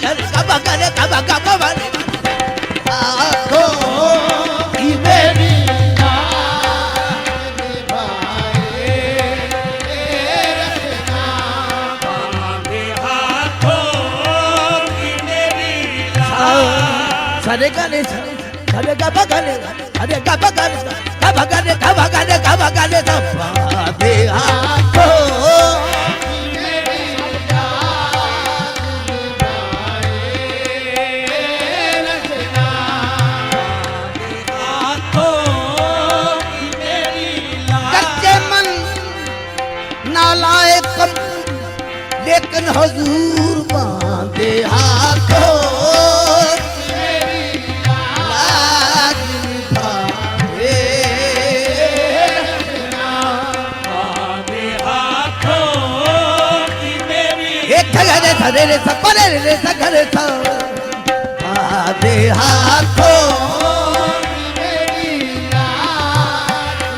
गरे कबा गरे कबा कबा गरे आंखों की मेरी Sare gane sare gaba gane sare gaba gane gaba gane gaba gane gaba gane sabade aako meri yaad rachna aako meri yaad kache man nalaye kam lekin huzur baande aako धरे रे सपरे रे सगरे था आधे हाथों मेरी याद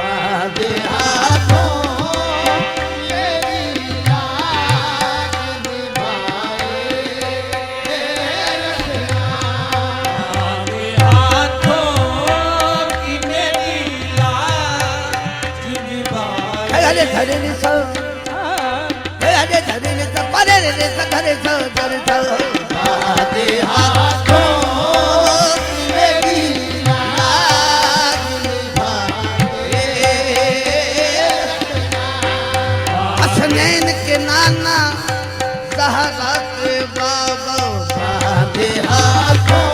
आधे हाथों मेरी आधे धरे रे सा धरे रे सा परे रे सा धरे सा आधे हाथों मेरी याद निभाए हसनैन के नाना ज़हरा के बाबा आधे हाथों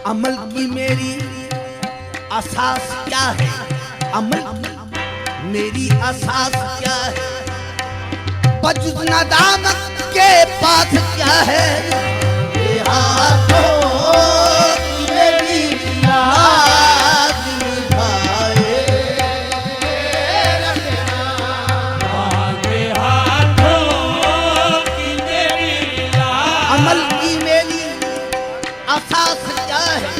अमल की मेरी असास क्या है अमल मेरी असास क्या है बजुज़ नदामत के पास क्या है हाथों की मेरी याद निभाए हाथों की मेरी अमल की मेरी असास क्या है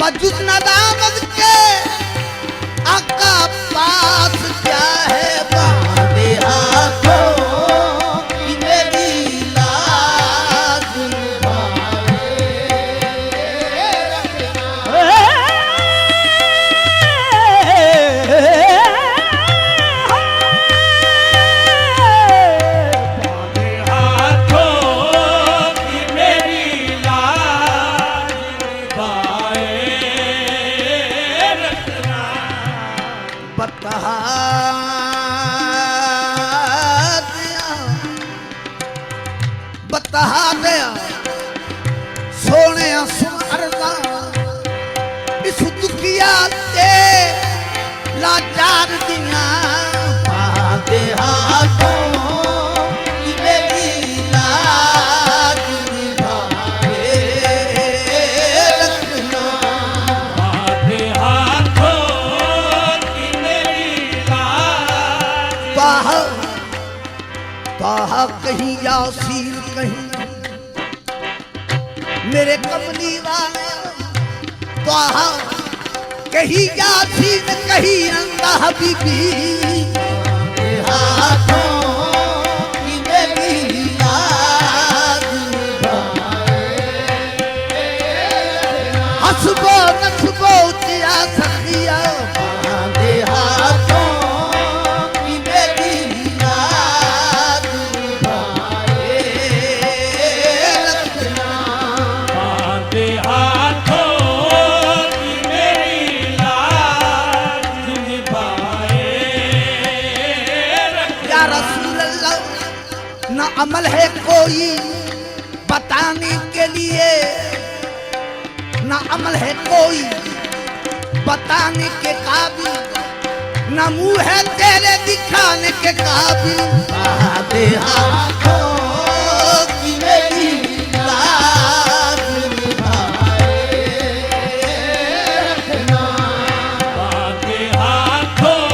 बजुज़ नदामत के आका पास क्या है बांधे हाथों की मेरी लाज बता दिया सोने सुमरदा इस दुखिया ते लाचार दिया पादे हाथों की मेरी लाज निभाए रखना पादे हाथों की मेरी लाज ताहा कहीं यासीर कहीं मेरे कमली वाले ताहा कहीं यासीर कहीं अंदा हबीबी हाथों की मेरी याद हसबो नसबो जिया सखिया बांधे हाथों की मेरी याद अमल है कोई बताने के लिए, ना अमल है कोई बताने के काबिल, ना मुंह है तेरे दिखाने के काबिल। बांधे हाथों की मेरी लाज निभाए रखना, बांधे हाथों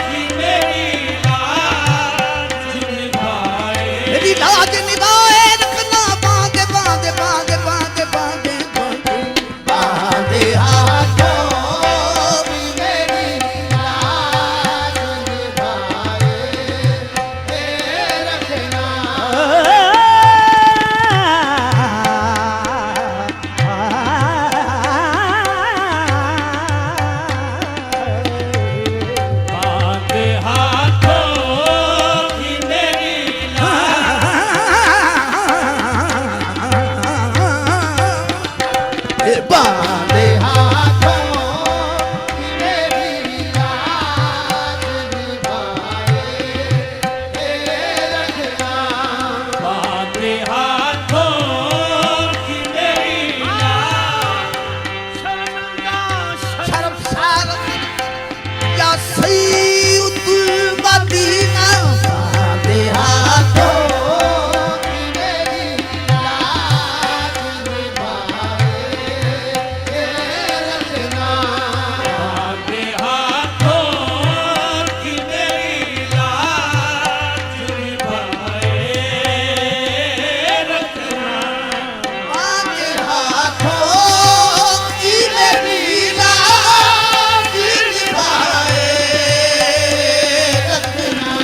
की मेरी लाज निभाए, मेरी लाज निभाए रखना। बांधे बांधे बांधे बांधे बांधे बांधे बांधे हाथों की मेरी लाज निभाए रखना। बांधे हाथों की मेरी बांधे हाथों की मेरी लाज निभाए रखना। बांधे हाथों की मेरी शर्मसार या सैयदुल मदीना। बांधे हाथों की मेरी लाज निभाए रखना। बांधे हाथों की मेरी लाज निभाए रखना। बांधे हाथों की मेरी लाज निभाए रखना।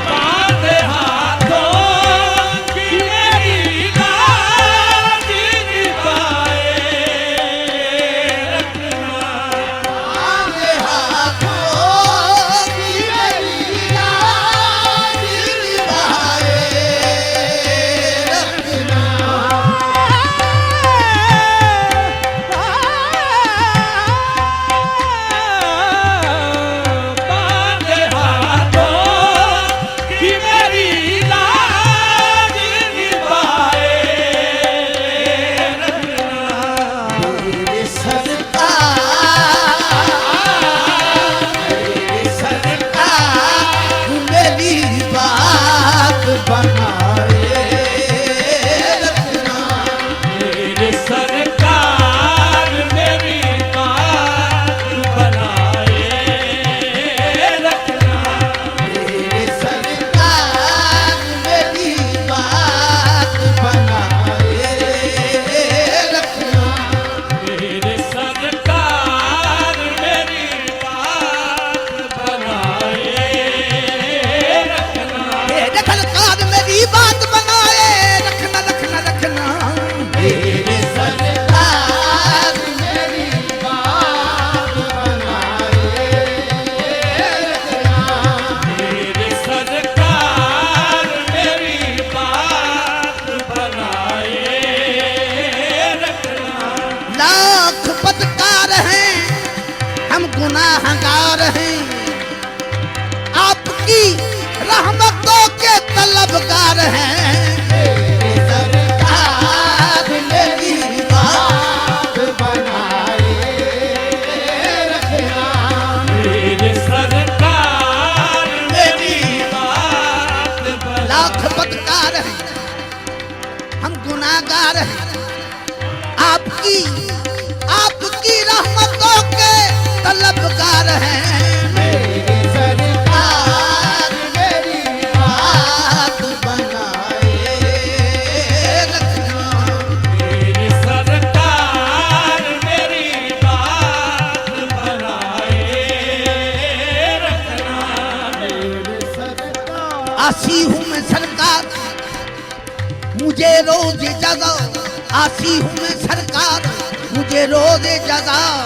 बांधे हाथों की मेरी लाज निभाए रखना। बांधे हाथों की मेरी लाज गुनाहगार हैं, आपकी रहमतों के तलबगार हैं। मेरे सरकार मेरी बात बनाए रखना, मेरे सरकार मेरी बात बना। लाख बदकार हैं, हम गुनाहगार हैं, आपकी आपकी रहमतों के तलबगार हैं। मेरी सरकार मेरी बात बनाए रखना, मेरी सरकार मेरी बात बनाए रखना। आसी हूँ मैं सरकार मुझे रोज जगाओ, आसी हूँ मैं सरकार मुझे रोज जगाओ।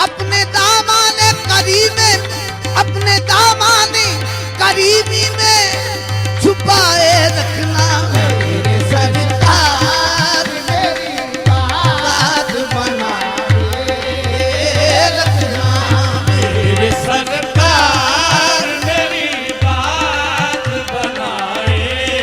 अपने दामाने करीमे, अपने दामाने करीबी में छुपाए रखना। मेरे सरकार मेरी बात बनाए रखना, मेरे सरकार मेरी बात बनाए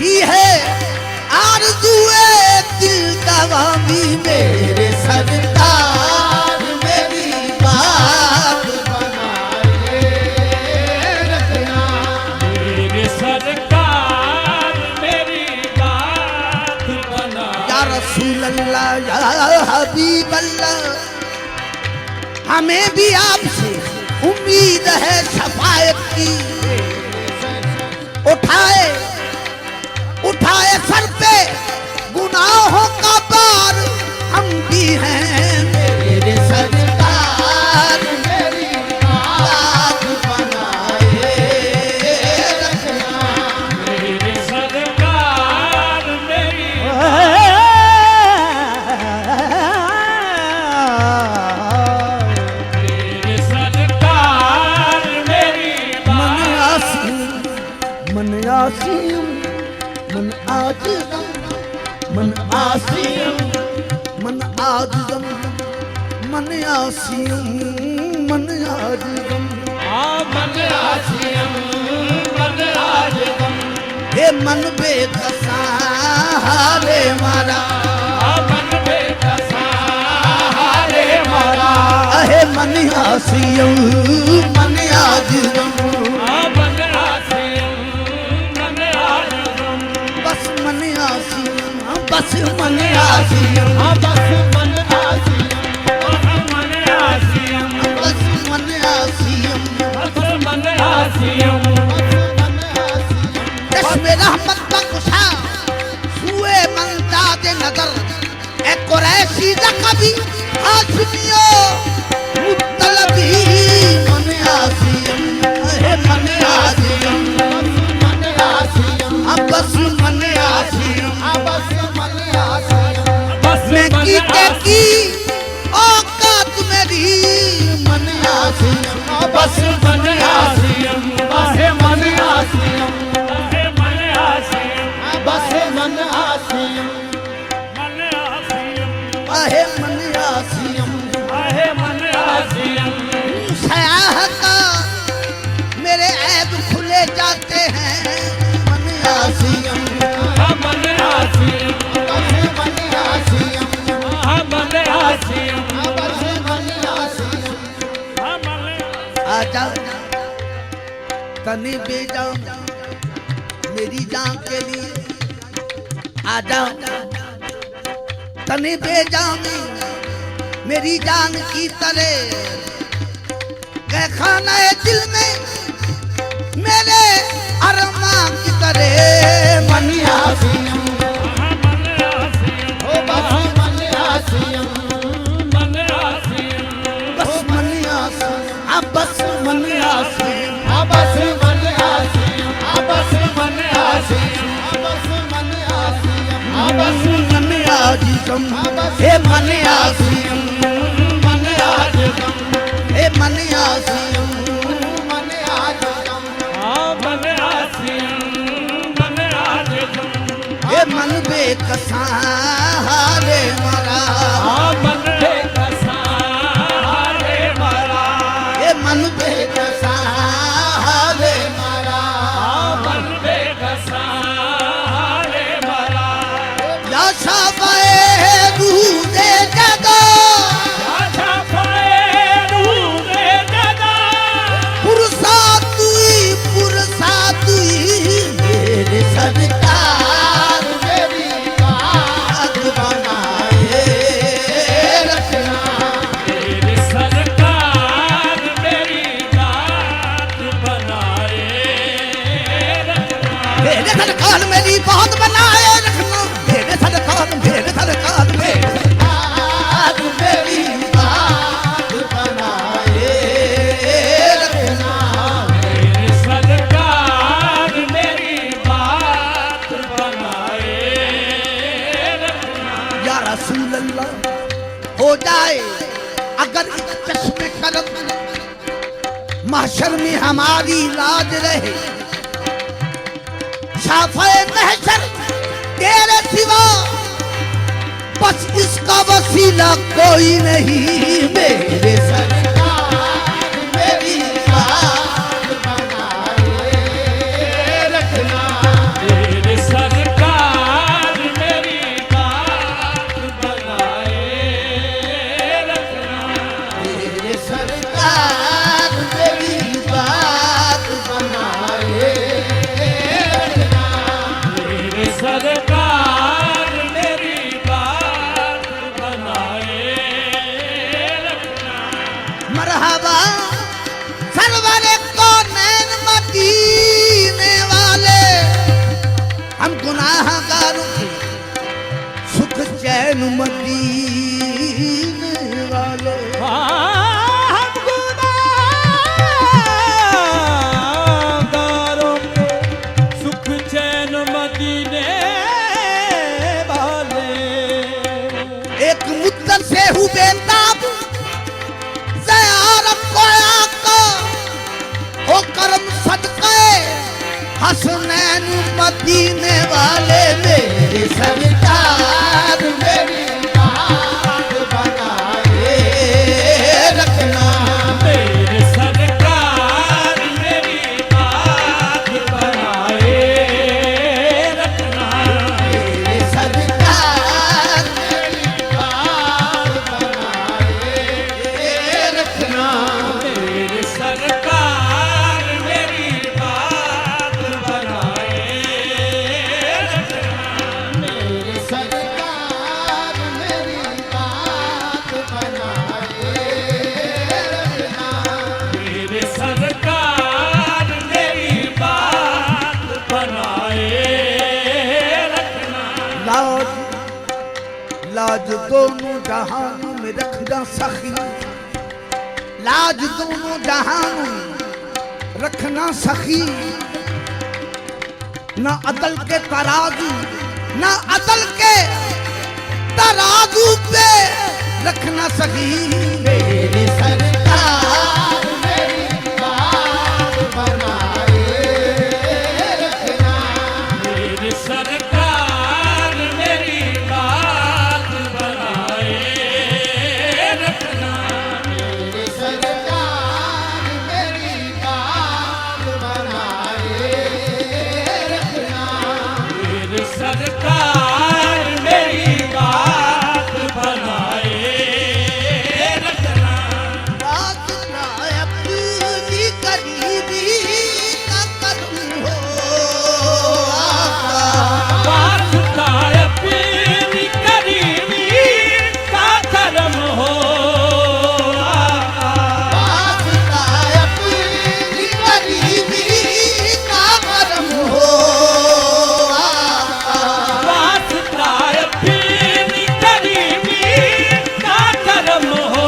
यही है आरज़ूए दिल दवामी मेरे सरकार मेरी बात बनाए रखना मेरे सरकार मेरी बात बनाए या रसूल अल्लाह या हबीब अल्लाह हमें भी आपसे उम्मीद है शफाअत की उठाए उठाए सर पे गुनाहों का बार हम भी हैं मेरे सरकार मेरी बात बनाए रखना मेरे सरकार मेरी मेरे सरकार मेरी मन आसिम मन आसिम मन आजिज़म मन आसिम मन आजिज़म मन आसिम मन आजिज़म मन आसियम मन आजम हे मन बेकसा हारे मारा मन बेकसा हारे मारा अहे मन आसिम मन आजिज़म मन आसियम मन आजम बस मन आसिम बस मन आसिम बस मन आसियम मन आसियम बस मन आसिम बस मन आसियम चश्मे रहमत बख्शा सुए मंदाद नजर ए कुरैशी लक़बी हाशमियो मुत्तलबी मन आसिम है मन आसिम मन आसियम बस मन आसिम बस मन आसियम बस मैं मन की औकात मेरी मन आसिम बस मन आसियम बस मन आसियम मन आसियम बस मन आसियम मन आसियम आहे मन आसिम आहे मन आसियम सयाह का मेरे ऐब खुले जाते हैं मन आसिम मन आसियम मन आसियम मन आसियम मन आसियम आजा तने बेजा मेरी जान के लिए आजा तने बेजा मेरी जान की तरह गए खाना दिल में मेरे अरमा की तरह मन आसिम मन आसियम ओ बस मन आसियम मन आसियम बस मन आसिम बस मन आसिम बस मन आसियम बस मन आसियम बस मन आसियम बस मन आजिज़म हे मन आसिम मन आजम हे मन आसिम मन आजम मन आसियम मन आजम हे मन बेकसा हारे मारा मन बेकसा हारे मारा हे मन बेकसा हारे मारा मन बेकसा हारे मारा या शाबाए रूह दे जगा आशा पाए रूहे दादा पुरसा तुई मेरे सरकार मेरी बात बनाए रखना मेरी सरकार मेरी बात बनाए रखना मेरे सरकार मेरी बात बनाए रखना मेरे सरकार मेरी बात बनाए रखना मेरी सरकार मेरी बात बनाए रखना या रसूल अल्लाह हो जाए अगर इस चश्मे करम महशर में हमारी लाज रहे शाफ़े महशर तेरे सिवा बस इसका वसीला कोई नहीं मेरे सरकार मेरी बात बनाए रखना मेरी सरकार गुनाहगारों के सुख चैन मदीने वाले। हम गुनाहगारों के सुख चैन मदीने वाले। एक मुद्दत से हूँ बेताब ज़यारत को आका हो करम सदक़े हसनैन मदीने वाले। मेरे सरकार मेरी बात बनाए रखना। मेरे सरकार मेरी बात बनाए रखना। मेरे सरकार मेरी बात बनाए रखना। मेरे सरकार मेरी बात बनाए रखना। मेरे सरकार मेरी बात बनाए रखना। मेरे सरकार मेरी बात बनाए रखना। लाज लाज दोनों जहानों में रखना सखी। लाज दोनों जहानों में रखना सखी। ना अदल के तराजू ना अदल के तराजू पे रखना सखी। मेरी सरकार मेरी बात बनाए रखना। मेरे सरकार मेरी बात बनाए रखना। मेरी सरकार मेरी बात बनाए रखना। मेरे सरकार मेरी बात बनाए रखना। बात ना अपनी करीबी का कदम हो आका। वास्ता अपनी करीबी का करम हो आका। बात ना अपनी करीबी का कदम हो आका। वास्ता अपनी करीबी का करम हो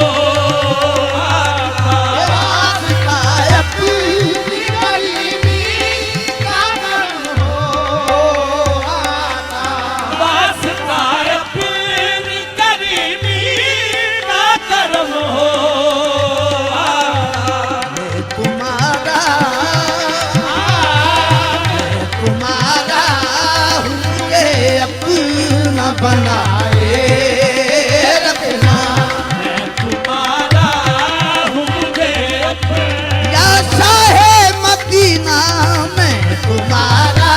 आका। बात ना अपनी करीबी का कदम हो आका। वास्ता अपनी करीबी का करम हो आका। तुम्हारा तुम्हारा हूँ ये अपना बनाए रखना। मैं तुम्हारा हूँ मुझे अपना। या शाहे मदीना मैं तुम्हारा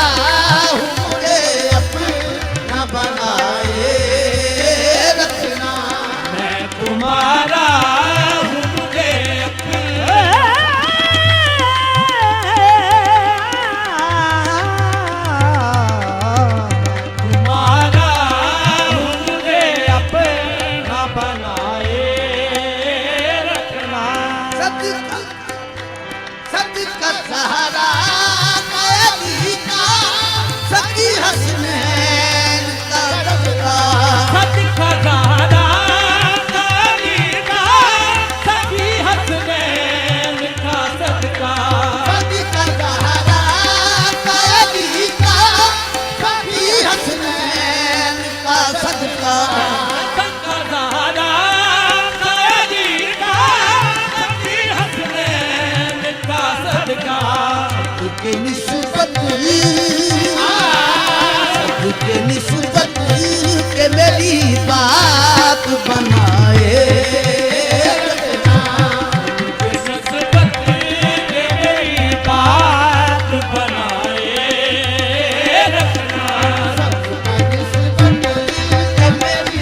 हूँ ये अपना बनाए रखना। मैं तुम्हारा हूँ मुझे तुम्हारा हूँ मुझे अपना बनाए रखना। सदका सदका सहारा कयली का सकी हसनैन का सदका। सदका सहारा करीना सभी हसनैन का सदका। सदका सहारा कयली का सकी हसनैन का सदका। सदका सहारा करीना सभी हसनैन का सदका। के निस्बत के निस्बत के मेरी बात बनाए रखना। नस्बत के मेरी बात बनाए रखना। निस्बत के मेरी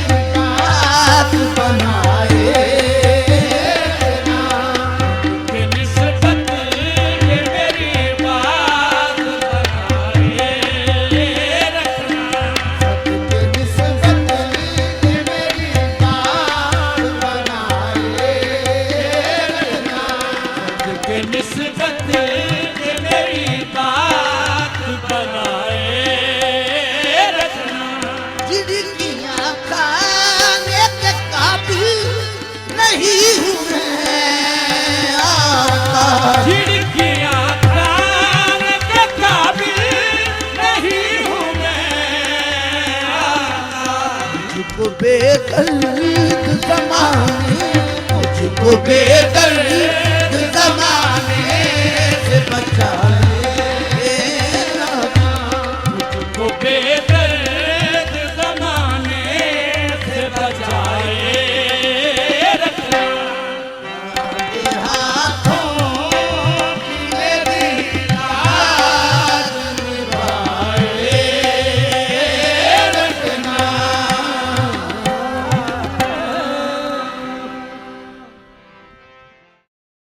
बेदर्द ज़माने मुझको बेदर्द